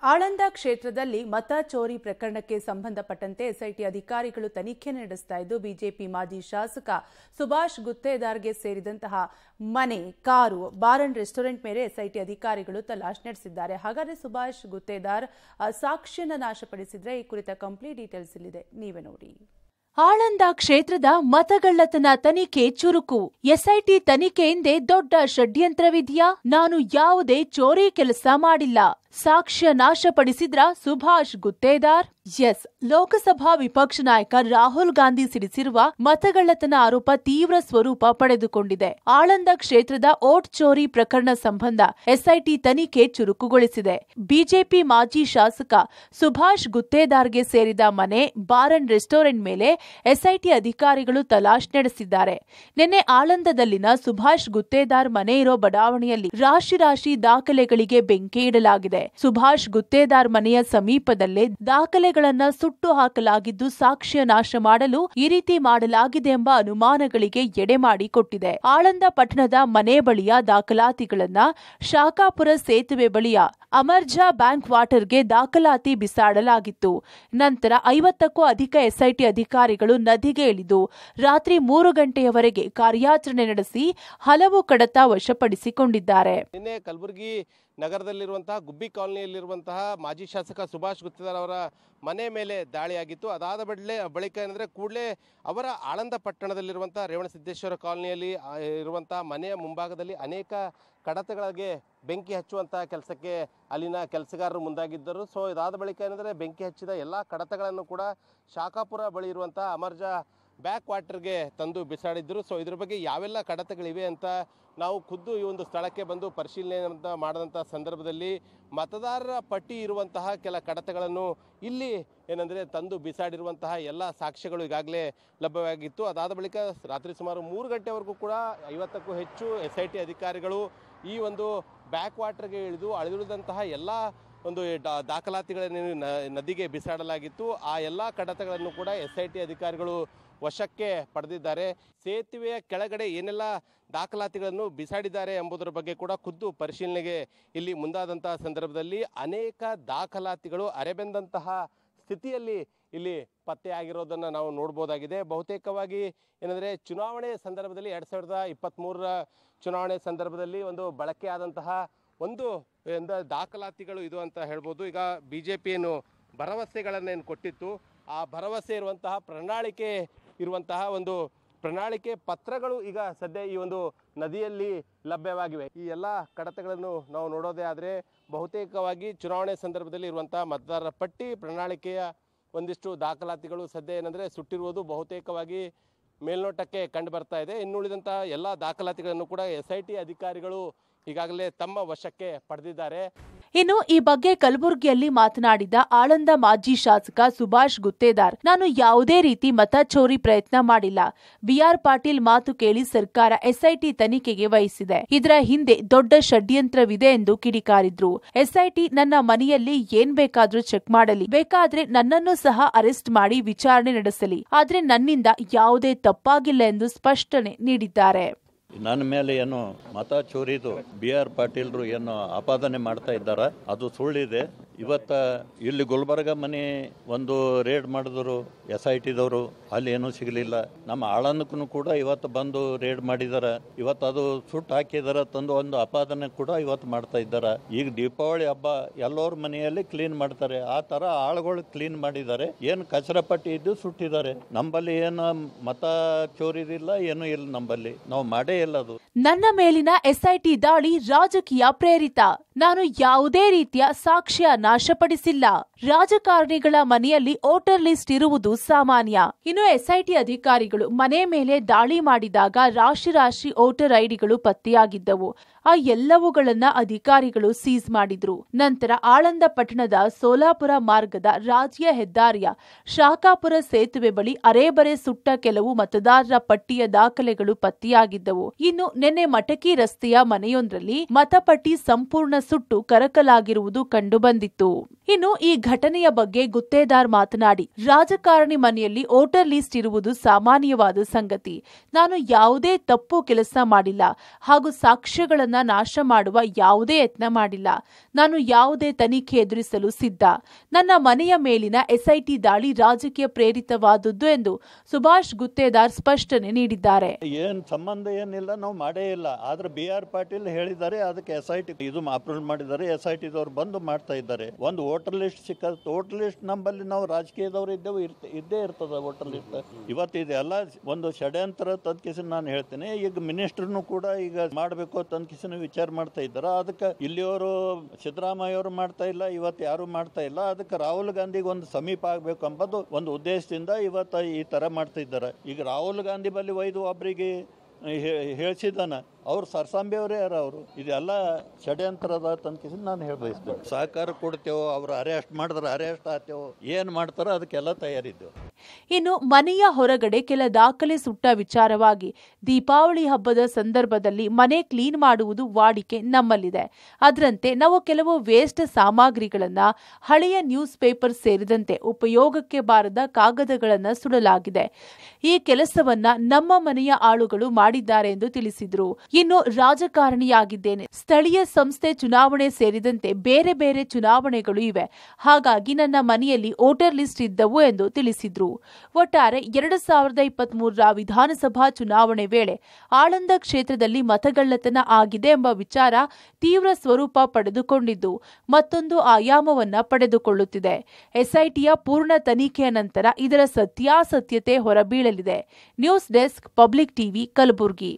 ಆಳಂದ ಕ್ಷೇತ್ರದಲ್ಲಿ ಮತ ಚೋರಿ ಪ್ರಕರಣಕ್ಕೆ ಸಂಬಂಧಪಟ್ಟಂತೆ ಎಸ್ಐಟಿ ಅಧಿಕಾರಿಗಳು ತನಿಖೆ ನಡೆಸ್ತಾ ಇದ್ದು ಬಿಜೆಪಿ ಮಾಜಿ ಶಾಸಕ ಸುಭಾಷ್ ಗುತ್ತೇದಾರ್ಗೆ ಸೇರಿದಂತಹ ಮನೆ, ಕಾರು, ಬಾರ್ ಅಂಡ್ ರೆಸ್ಟೋರೆಂಟ್ ಮೇಲೆ ಎಸ್ಐಟಿ ಅಧಿಕಾರಿಗಳು ತಲಾಶ್ ನಡೆಸಿದ್ದಾರೆ. ಹಾಗಾದರೆ ಸುಭಾಷ್ ಗುತ್ತೇದಾರ್ ಸಾಕ್ಷ್ಯನ ನಾಶಪಡಿಸಿದ್ರೆ ಈ ಕುರಿತ ಕಂಪ್ಲೀಟ್ ಡೀಟೇಲ್ಸ್ ಇಲ್ಲಿದೆ, ನೀವೇ ನೋಡಿ. ಆಳಂದ ಕ್ಷೇತ್ರದ ಮತಗಳ್ಳತನ ತನಿಖೆ ಚುರುಕು. ಎಸ್ಐಟಿ ತನಿಖೆಯಿಂದೇ ದೊಡ್ಡ ಷಡ್ಯಂತ್ರವಿದೆಯಾ? ನಾನು ಯಾವುದೇ ಚೋರಿ ಕೆಲಸ ಮಾಡಿಲ್ಲ, ಸಾಕ್ಷ್ಯ ನಾಶಪಡಿಸಿದ್ರ ಸುಭಾಷ್ ಗುತ್ತೇದಾರ್? ಎಸ್, ಲೋಕಸಭಾ ವಿಪಕ್ಷ ನಾಯಕ ರಾಹುಲ್ ಗಾಂಧಿ ಸಿಡಿಸಿರುವ ಮತಗಳ್ಳತನ ಆರೋಪ ತೀವ್ರ ಸ್ವರೂಪ ಪಡೆದುಕೊಂಡಿದೆ. ಆಳಂದ ಕ್ಷೇತ್ರದ ಓಟ್ ಚೋರಿ ಪ್ರಕರಣ ಸಂಬಂಧ ಎಸ್ಐಟಿ ತನಿಖೆ ಚುರುಕುಗೊಳಿಸಿದೆ. ಬಿಜೆಪಿ ಮಾಜಿ ಶಾಸಕ ಸುಭಾಷ್ ಗುತ್ತೇದಾರ್ಗೆ ಸೇರಿದ ಮನೆ, ಬಾರ್ ಅಂಡ್ ರೆಸ್ಟೋರೆಂಟ್ ಮೇಲೆ ಎಸ್ಐಟಿ ಅಧಿಕಾರಿಗಳು ತಲಾಶ್ ನಡೆಸಿದ್ದಾರೆ. ನಿನ್ನೆ ಆಳಂದದಲ್ಲಿನ ಸುಭಾಷ್ ಗುತ್ತೇದಾರ್ ಮನೆ ಇರೋ ಬಡಾವಣೆಯಲ್ಲಿ ರಾಶಿ ದಾಖಲೆಗಳಿಗೆ ಬೆಂಕಿ ಇಡಲಾಗಿದೆ. ಸುಭಾಷ್ ಗುತ್ತೇದಾರ್ ಮನೆಯ ಸಮೀಪದಲ್ಲೇ ದಾಖಲೆಗಳನ್ನ ಸುಟ್ಟು ಹಾಕಲಾಗಿದ್ದು, ಸಾಕ್ಷ್ಯ ನಾಶ ಮಾಡಲು ಈ ರೀತಿ ಮಾಡಲಾಗಿದೆ ಎಂಬ ಅನುಮಾನಗಳಿಗೆ ಎಡೆ ಮಾಡಿಕೊಟ್ಟಿದೆ. ಆಳಂದ ಪಟ್ಟಣದ ಮನೆ ಬಳಿಯ ದಾಖಲಾತಿಗಳನ್ನ ಶಾಖಾಪುರ ಸೇತುವೆ ಬಳಿಯ ಅಮರ್ಜಾ ಬ್ಯಾಂಕ್ ವಾಟರ್ಗೆ ದಾಖಲಾತಿ ಬಿಸಾಡಲಾಗಿತ್ತು. ನಂತರ 50ಕ್ಕೂ ಅಧಿಕ ಎಸ್ಐಟಿ ಅಧಿಕಾರಿಗಳು ನದಿಗೆ ಇಳಿದು ರಾತ್ರಿ 3 ಗಂಟೆಯವರೆಗೆ ಕಾರ್ಯಾಚರಣೆ ನಡೆಸಿ ಹಲವು ಕಡತ ವಶಪಡಿಸಿಕೊಂಡಿದ್ದಾರೆ. ಕಲಬುರಗಿ ನಗರದಲ್ಲಿರುವಂತಹ ಗುಬ್ಬಿ ಕಾಲೋನಿಯಲ್ಲಿರುವಂತಹ ಮಾಜಿ ಶಾಸಕ ಸುಭಾಷ್ ಗುತ್ತೇದಾರ್ ಅವರ ಮನೆ ಮೇಲೆ ದಾಳಿಯಾಗಿತ್ತು. ಅದಾದ ಬಳಿಕ ಏನಂದರೆ ಕೂಡಲೇ ಅವರ ಆಳಂದ ಪಟ್ಟಣದಲ್ಲಿರುವಂತಹ ರೇವಣಸಿದ್ದೇಶ್ವರ ಕಾಲೋನಿಯಲ್ಲಿ ಇರುವಂತಹ ಮನೆಯ ಮುಂಭಾಗದಲ್ಲಿ ಅನೇಕ ಕಡತಗಳಿಗೆ ಬೆಂಕಿ ಹಚ್ಚುವಂತಹ ಕೆಲಸಕ್ಕೆ ಅಲ್ಲಿನ ಕೆಲಸಗಾರರು ಮುಂದಾಗಿದ್ದರು. ಸೊ ಇದಾದ ಬಳಿಕ ಏನಂದರೆ ಬೆಂಕಿ ಹಚ್ಚಿದ ಎಲ್ಲ ಕಡತಗಳನ್ನು ಕೂಡ ಶಾಖಾಪುರ ಬಳಿ ಇರುವಂತಹ ಅಮರ್ಜಾ ಬ್ಯಾಕ್ ವಾಟರ್ಗೆ ತಂದು ಬಿಸಾಡಿದ್ರು. ಸೊ ಇದ್ರ ಬಗ್ಗೆ ಯಾವೆಲ್ಲ ಕಡತಗಳಿವೆ ಅಂತ ನಾವು ಖುದ್ದು ಈ ಒಂದು ಸ್ಥಳಕ್ಕೆ ಬಂದು ಪರಿಶೀಲನೆ ಮಾಡಿದಂಥ ಸಂದರ್ಭದಲ್ಲಿ ಮತದಾರರ ಪಟ್ಟಿ ಇರುವಂತಹ ಕೆಲ ಕಡತಗಳನ್ನು ಇಲ್ಲಿ ಏನಂದರೆ ತಂದು ಬಿಸಾಡಿರುವಂತಹ ಎಲ್ಲ ಸಾಕ್ಷ್ಯಗಳು ಈಗಾಗಲೇ ಲಭ್ಯವಾಗಿತ್ತು. ಅದಾದ ಬಳಿಕ ರಾತ್ರಿ ಸುಮಾರು 3 ಗಂಟೆವರೆಗೂ ಕೂಡ 50ಕ್ಕೂ ಹೆಚ್ಚು ಎಸ್ಐಟಿ ಅಧಿಕಾರಿಗಳು ಈ ಒಂದು ಬ್ಯಾಕ್ ವಾಟರ್ಗೆ ಇಳಿದು ಅಳಿದುಳಿದಂತಹ ಎಲ್ಲ ಒಂದು ದಾಖಲಾತಿಗಳನ್ನು ನದಿಗೆ ಬಿಸಾಡಲಾಗಿತ್ತು. ಆ ಎಲ್ಲ ಕಡತಗಳನ್ನು ಕೂಡ ಎಸ್ಐಟಿ ಅಧಿಕಾರಿಗಳು ವಶಕ್ಕೆ ಪಡೆದಿದ್ದಾರೆ. ಸೇತುವೆಯ ಕೆಳಗಡೆ ಏನೆಲ್ಲ ದಾಖಲಾತಿಗಳನ್ನು ಬಿಸಾಡಿದ್ದಾರೆ ಎಂಬುದರ ಬಗ್ಗೆ ಕೂಡ ಖುದ್ದು ಪರಿಶೀಲನೆಗೆ ಇಲ್ಲಿ ಮುಂದಾದಂತಹ ಸಂದರ್ಭದಲ್ಲಿ ಅನೇಕ ದಾಖಲಾತಿಗಳು ಅರೆಬೆಂದಂತಹ ಸ್ಥಿತಿಯಲ್ಲಿ ಇಲ್ಲಿ ಪತ್ತೆಯಾಗಿರೋದನ್ನು ನಾವು ನೋಡ್ಬೋದಾಗಿದೆ. ಬಹುತೇಕವಾಗಿ ಏನಂದರೆ ಚುನಾವಣೆ ಸಂದರ್ಭದಲ್ಲಿ 2023ರ ಚುನಾವಣೆ ಸಂದರ್ಭದಲ್ಲಿ ಒಂದು ಬಳಕೆಯಾದಂತಹ ಒಂದು ದಾಖಲಾತಿಗಳು ಇದು ಅಂತ ಹೇಳ್ಬೋದು. ಈಗ BJP ಏನು ಭರವಸೆಗಳನ್ನೇನು ಕೊಟ್ಟಿತ್ತು, ಆ ಭರವಸೆ ಇರುವಂತಹ ಪ್ರಣಾಳಿಕೆ ಇರುವಂತಹ ಒಂದು ಪ್ರಣಾಳಿಕೆ ಪತ್ರಗಳು ಈಗ ಸದ್ಯ ಈ ಒಂದು ನದಿಯಲ್ಲಿ ಲಭ್ಯವಾಗಿವೆ. ಈ ಎಲ್ಲ ಕಡತಗಳನ್ನು ನಾವು ನೋಡೋದೇ ಆದರೆ ಬಹುತೇಕವಾಗಿ ಚುನಾವಣೆ ಸಂದರ್ಭದಲ್ಲಿ ಇರುವಂತಹ ಮತದಾರರ ಪಟ್ಟಿ ಪ್ರಣಾಳಿಕೆಯ ಒಂದಿಷ್ಟು ದಾಖಲಾತಿಗಳು ಸದ್ಯ ಏನಂದರೆ ಸುಟ್ಟಿರುವುದು ಬಹುತೇಕವಾಗಿ ಮೇಲ್ನೋಟಕ್ಕೆ ಕಂಡು ಬರ್ತಾ ಇದೆ. ಇನ್ನುಳಿದಂತಹ ಎಲ್ಲ ದಾಖಲಾತಿಗಳನ್ನು ಕೂಡ ಎಸ್ಐಟಿ ಅಧಿಕಾರಿಗಳು ಈಗಾಗಲೇ ತಮ್ಮ ವಶಕ್ಕೆ ಪಡೆದಿದ್ದಾರೆ. ಇನ್ನು ಈ ಬಗ್ಗೆ ಕಲಬುರಗಿಯಲ್ಲಿ ಮಾತನಾಡಿದ ಆಳಂದ ಮಾಜಿ ಶಾಸಕ ಸುಭಾಷ್ ಗುತ್ತೇದಾರ್, ನಾನು ಯಾವುದೇ ರೀತಿ ಮತ ಚೋರಿ ಪ್ರಯತ್ನ ಮಾಡಿಲ್ಲ. BR ಪಾಟೀಲ್ ಮಾತು ಕೇಳಿ ಸರ್ಕಾರ ಎಸ್ಐಟಿ ತನಿಖೆಗೆ ವಹಿಸಿದೆ. ಇದರ ಹಿಂದೆ ದೊಡ್ಡ ಷಡ್ಯಂತ್ರವಿದೆ ಎಂದು ಕಿಡಿಕಾರಿದ್ರು. ಎಸ್ಐಟಿ ನನ್ನ ಮನೆಯಲ್ಲಿ ಏನ್ ಬೇಕಾದ್ರೂ ಚೆಕ್ ಮಾಡಲಿ, ಬೇಕಾದ್ರೆ ನನ್ನನ್ನು ಸಹ ಅರೆಸ್ಟ್ ಮಾಡಿ ವಿಚಾರಣೆ ನಡೆಸಲಿ, ಆದ್ರೆ ನನ್ನಿಂದ ಯಾವುದೇ ತಪ್ಪಾಗಿಲ್ಲ ಎಂದು ಸ್ಪಷ್ಟನೆ ನೀಡಿದ್ದಾರೆ. ನನ್ನ ಮೇಲೆ ಏನು ಮತ ಚೋರಿದು BR ಪಾಟೀಲ್ರು ಏನು ಆಪಾದನೆ ಮಾಡ್ತಾ ಇದ್ದಾರೆ ಅದು ಸುಳ್ಳಿದೆ. ಇವತ್ತ ಇಲ್ಲಿ ಗುಲ್ಬರ್ಗ ಮನೆ ಒಂದು ರೇಡ್ ಮಾಡಿದ್ರು SITದವರು, ಅಲ್ಲಿ ಏನೂ ಸಿಗಲಿಲ್ಲ. ನಮ್ಮ ಆಳಂದಕ್ಕೂ ಕೂಡ ಇವತ್ತು ಬಂದು ರೇಡ್ ಮಾಡಿದ್ದಾರೆ. ಇವತ್ತು ಅದು ಸುಟ್ಟು ಹಾಕಿದಾರೆ ತಂದು ಒಂದು ಆಪಾದನೆ ಕೂಡ ಇವತ್ತು ಮಾಡ್ತಾ ಇದ್ದಾರೆ. ಈಗ ದೀಪಾವಳಿ ಹಬ್ಬ ಎಲ್ಲರ ಮನೆಯಲ್ಲಿ ಕ್ಲೀನ್ ಮಾಡ್ತಾರೆ, ಆ ತರ ಆಳುಗಳು ಕ್ಲೀನ್ ಮಾಡಿದ್ದಾರೆ. ಏನು ಕಚರ ಪಟ್ಟಿ ಇದ್ದು ಸುಟ್ಟಿದ್ದಾರೆ. ನಂಬಲ್ಲಿ ಏನು ಮತ ಚೋರಿದಿಲ್ಲ, ಏನೂ ಇಲ್ಲ. ನಂಬಲ್ಲಿ ನಾವು ಮಾಡೇ ಇಲ್ಲ. ಅದು ನನ್ನ ಮೇಲಿನ ಎಸ್ಐಟಿ ದಾಳಿ ರಾಜಕೀಯ ಪ್ರೇರಿತ. ನಾನು ಯಾವುದೇ ರೀತಿಯ ಸಾಕ್ಷ್ಯ ನಾಶಪಡಿಸಿಲ್ಲ. ರಾಜಕಾರಣಿಗಳ ಮನೆಯಲ್ಲಿ ವೋಟರ್ ಲಿಸ್ಟ್ ಇರುವುದು ಸಾಮಾನ್ಯ. ಇನ್ನು ಎಸ್ಐಟಿ ಅಧಿಕಾರಿಗಳು ಮನೆ ಮೇಲೆ ದಾಳಿ ಮಾಡಿದಾಗ ರಾಶಿ ವೋಟರ್ ಐಡಿಗಳು ಪತ್ತೆಯಾಗಿದ್ದವು. ಆ ಎಲ್ಲವುಗಳನ್ನ ಅಧಿಕಾರಿಗಳು ಸೀಸ್ ಮಾಡಿದ್ರು. ನಂತರ ಆಳಂದ ಪಟ್ಟಣದ ಸೋಲಾಪುರ ಮಾರ್ಗದ ರಾಜ್ಯ ಹೆದ್ದಾರಿಯ ಶಾಖಾಪುರ ಸೇತುವೆ ಬಳಿ ಅರೆಬರೆ ಸುಟ್ಟ ಕೆಲವು ಮತದಾರರ ಪಟ್ಟಿಯ ದಾಖಲೆಗಳು ಪತ್ತೆಯಾಗಿದ್ದವು. ಇನ್ನು ನಿನ್ನೆ ಮಟಕಿ ರಸ್ತೆಯ ಮನೆಯೊಂದರಲ್ಲಿ ಮತಪಟ್ಟಿ ಸಂಪೂರ್ಣ ಸುಟ್ಟು ಕರಕಲಾಗಿರುವುದು ಕಂಡುಬಂದಿತ್ತು. ಇನ್ನು ಈ ಘಟನೆಯ ಬಗ್ಗೆ ಗುತ್ತೇದಾರ್ ಮಾತನಾಡಿ, ರಾಜಕಾರಣಿ ಮನೆಯಲ್ಲಿ ವೋಟರ್ ಲಿಸ್ಟ್ ಇರುವುದು ಸಾಮಾನ್ಯವಾದ ಸಂಗತಿ. ನಾನು ಯಾವುದೇ ತಪ್ಪು ಕೆಲಸ ಮಾಡಿಲ್ಲ ಹಾಗೂ ಸಾಕ್ಷ್ಯಗಳನ್ನ ನಾಶ ಮಾಡುವ ಯಾವುದೇ ಯತ್ನ ಮಾಡಿಲ್ಲ. ನಾನು ಯಾವುದೇ ತನಿಖೆ ಎದುರಿಸಲು ಸಿದ್ಧ. ನನ್ನ ಮನೆಯ ಮೇಲಿನ ಎಸ್ಐಟಿ ದಾಳಿ ರಾಜಕೀಯ ಪ್ರೇರಿತವಾದದ್ದು ಎಂದು ಸುಭಾಷ್ ಗುತ್ತೇದಾರ್ ಸ್ಪಷ್ಟನೆ ನೀಡಿದ್ದಾರೆ. ಏನ್ ಸಂಬಂಧ ಏನಿಲ್ಲ, ನಾವು ಮಾಡೇ ಇಲ್ಲ. ಆದ್ರೆ BR ಪಾಟೀಲ್ ಹೇಳಿದ್ದಾರೆ, ಅದಕ್ಕೆ SIT ಇದು ಅಪ್ರೂವ್ ಮಾಡಿದ್ದಾರೆ. SIT ದವರು ಬಂದು ಮಾಡ್ತಾ ಇದ್ದಾರೆ. ಒಂದು ವೋಟರ್ ಲಿಸ್ಟ್ ಸಿಕ್ಕ, ವೋಟರ್ ಲಿಸ್ಟ್ ನಂಬಲ್ಲಿ ನಾವು ರಾಜಕೀಯದವರು ಇದ್ದೇವೆ, ಇದ್ದೇ ಇರ್ತದ ವೋಟರ್ ಲಿಸ್ಟ್. ಇವತ್ತು ಇದೆಲ್ಲ ಒಂದು ಷಡ್ಯಂತ್ರ ತನ್ಕಿಸಿನ ನಾನು ಹೇಳ್ತೇನೆ. ಈಗ ಮಿನಿಸ್ಟರ್ನು ಕೂಡ ಈಗ ಮಾಡಬೇಕು ತನ್ಕಿಸಿನ ವಿಚಾರ ಮಾಡ್ತಾ ಇದ್ದಾರೆ. ಅದಕ್ಕೆ ಇಲ್ಲಿಯವರು ಸಿದ್ದರಾಮಯ್ಯ ಅವರು ಮಾಡ್ತಾ ಇಲ್ಲ, ಇವತ್ತು ಯಾರು ಮಾಡ್ತಾ ಇಲ್ಲ. ಅದಕ್ಕೆ ರಾಹುಲ್ ಗಾಂಧಿಗೆ ಒಂದು ಸಮೀಪ ಆಗಬೇಕು ಎಂಬುದು ಒಂದು ಉದ್ದೇಶದಿಂದ ಇವತ್ತು ಈ ತರ ಮಾಡ್ತಾ ಇದ್ದಾರೆ. ಈಗ ರಾಹುಲ್ ಗಾಂಧಿ ಬಳಿ ಒಯ್ದು ಒಬ್ಬರಿಗೆ ಹೇಳ್ಸಿದ್ದಾನ, ಅವ್ರು ಸರ್ಸಾಂಬಿ ಅವರೇ ಯಾರು, ಅವರು ಇದೆಲ್ಲ ಷಡ್ಯಂತ್ರದ ತನಕ ನಾನು ಹೇಳಬಯಸ್ತೇನೆ. ಸಹಕಾರ ಕೊಡ್ತೇವೆ, ಅವ್ರು ಅರೆಸ್ಟ್ ಮಾಡಿದ್ರೆ ಅರೆಸ್ಟ್ ಆಗ್ತೇವೆ, ಏನು ಮಾಡ್ತಾರೋ ಅದಕ್ಕೆಲ್ಲ ತಯಾರಿದ್ದೆವು. ಇನ್ನು ಮನೆಯ ಹೊರಗಡೆ ಕೆಲ ದಾಖಲೆ ಸುಟ್ಟ ವಿಚಾರವಾಗಿ ದೀಪಾವಳಿ ಹಬ್ಬದ ಸಂದರ್ಭದಲ್ಲಿ ಮನೆ ಕ್ಲೀನ್ ಮಾಡುವುದು ವಾಡಿಕೆ ನಮ್ಮಲ್ಲಿದೆ. ಅದರಂತೆ ನಾವು ಕೆಲವು ವೇಸ್ಟ್ ಸಾಮಗ್ರಿಗಳನ್ನ, ಹಳೆಯ ನ್ಯೂಸ್ ಪೇಪರ್ ಸೇರಿದಂತೆ ಉಪಯೋಗಕ್ಕೆ ಬಾರದ ಕಾಗದಗಳನ್ನು ಸುಡಲಾಗಿದೆ. ಈ ಕೆಲಸವನ್ನ ನಮ್ಮ ಮನೆಯ ಆಳುಗಳು ಮಾಡಿದ್ದಾರೆ ಎಂದು ತಿಳಿಸಿದರು. ಇನ್ನು ರಾಜಕಾರಣಿಯಾಗಿದ್ದೇನೆ, ಸ್ಥಳೀಯ ಸಂಸ್ಥೆ ಚುನಾವಣೆ ಸೇರಿದಂತೆ ಬೇರೆ ಬೇರೆ ಚುನಾವಣೆಗಳು ಇವೆ, ಹಾಗಾಗಿ ನನ್ನ ಮನೆಯಲ್ಲಿ ವೋಟರ್ ಲಿಸ್ಟ್ ಇದ್ದವು ಎಂದು ತಿಳಿಸಿದ್ರು. ಒಟ್ಟಾರೆ 2023ರ ವಿಧಾನಸಭಾ ಚುನಾವಣೆ ವೇಳೆ ಆಳಂದ ಕ್ಷೇತ್ರದಲ್ಲಿ ಮತಗಳ್ಳತನ ಆಗಿದೆ ಎಂಬ ವಿಚಾರ ತೀವ್ರ ಸ್ವರೂಪ ಪಡೆದುಕೊಂಡಿದ್ದು ಮತ್ತೊಂದು ಆಯಾಮವನ್ನ ಪಡೆದುಕೊಳ್ಳುತ್ತಿದೆ. ಎಸ್ಐಟಿಯ ಪೂರ್ಣ ತನಿಖೆಯ ನಂತರ ಇದರ ಸತ್ಯಾಸತ್ಯತೆ ಹೊರಬೀಳಲಿದೆ. News desk, public TV, Kalaburagi.